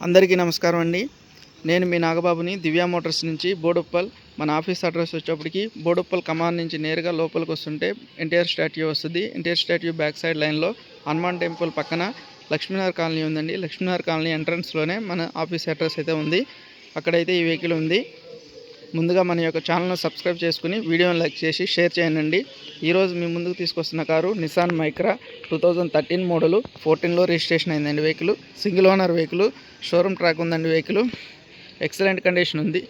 అందరికీ నమస్కారం అండి. నేను మీ నాగబాబుని దివ్య మోటార్స్ నుంచి బోడుప్పల్. మన ఆఫీస్ అడ్రస్ వచ్చేప్పటికి బోడుప్పల్ కమాన్ నుంచి నేరుగా లోపలికి వస్తుంటే ఎన్టీఆర్ స్టాట్యూ వస్తుంది. ఎన్టీఆర్ స్టాట్యూ బ్యాక్ సైడ్ లైన్లో హనుమాన్ టెంపుల్ పక్కన లక్ష్మీనగర్ కాలనీ ఉందండి. లక్ష్మీనగర్ కాలనీ ఎంట్రన్స్లోనే మన ఆఫీస్ అడ్రస్ అయితే ఉంది. అక్కడైతే ఈ వెహికల్ ఉంది. ముందుగా మన యొక్క ఛానల్ను సబ్స్క్రైబ్ చేసుకుని వీడియోని లైక్ చేసి షేర్ చేయండి. ఈరోజు మీ ముందుకు తీసుకొస్తున్న కారు నిసాన్ మైక్రా 2013 మోడలు, 14లో రిజిస్ట్రేషన్ అయిందండి. Vehicle single owner vehicle, showroom track ఉందండి. వెహికల్ ఎక్సలెంట్ కండిషన్ ఉంది.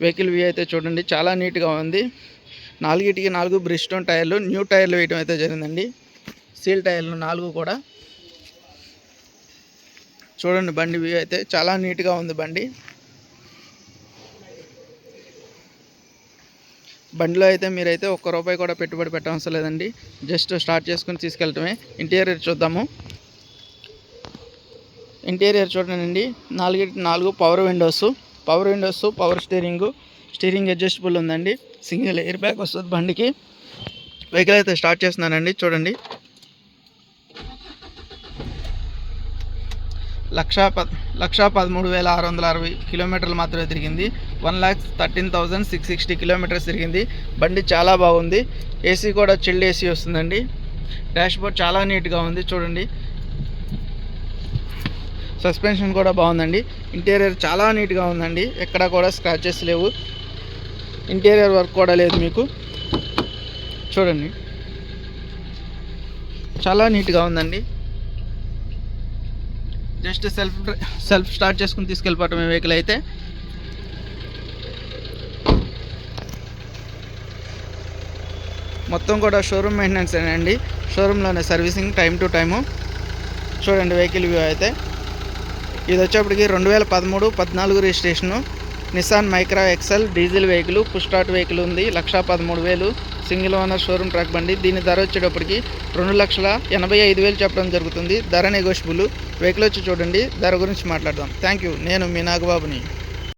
వెహికల్ వ్యూ అయితే చూడండి, చాలా నీట్గా ఉంది. 4 బ్రిస్టోన్ టైర్లు, న్యూ టైర్లు వేయడం అయితే జరిగిందండి. సీల్ టైర్లు 4 కూడా చూడండి. బండి వ్యూ అయితే చాలా నీట్గా ఉంది. బండిలో అయితే మీరైతే ₹1 కూడా పెట్టుబడి పెట్టవసరం లేదండి. జస్ట్ స్టార్ట్ చేసుకుని తీసుకెళ్ళటమే. ఇంటీరియర్ చూద్దాము. ఇంటీరియర్ చూడండి, 4 power Windows, power steering adjustable ఉందండి. సింగిల్ ఎయిర్ బ్యాగ్ వస్తుంది బండికి. వెహికల్ అయితే స్టార్ట్ చేస్తున్నానండి. చూడండి, 1,13,660 కిలోమీటర్లు మాత్రమే తిరిగింది. 1,13,660 కిలోమీటర్స్ తిరిగింది. బండి చాలా బాగుంది. ఏసీ కూడా చిల్డ్ ఏసీ వస్తుందండి. డాష్ బోర్డ్ చాలా నీట్గా ఉంది. చూడండి, సస్పెన్షన్ కూడా బాగుందండి. ఇంటీరియర్ చాలా నీట్గా ఉందండి. ఎక్కడా కూడా స్క్రాచెస్ లేవు. ఇంటీరియర్ వర్క్ కూడా లేదు. మీకు చూడండి, చాలా నీట్గా ఉందండి. జస్ట్ సెల్ఫ్ స్టార్ట్ చేసుకుని తీసుకెళ్ళిపోవటం వెహికల్ అయితే. మొత్తం కూడా షోరూమ్ మెయింటెనెన్స్ అండి. షోరూంలోనే సర్వీసింగ్ టైం టు టైము. చూడండి వెహికల్ వ్యూ అయితే. ఇది వచ్చేప్పటికి 2013-14 registration. Nissan Micra XL diesel vehicle, push start vehicle ఉంది. 1,13,000 సింగిల్ ఓనర్ షోరూమ్ ట్రాక్ బండి. దీని ధర వచ్చేటప్పటికి 2,85,000 చెప్పడం జరుగుతుంది. ధర నెగోషియబుల్. వెహికల్ వచ్చి చూడండి, ధర గురించి మాట్లాడదాం. Thank you. నేను మీ నాగబాబుని.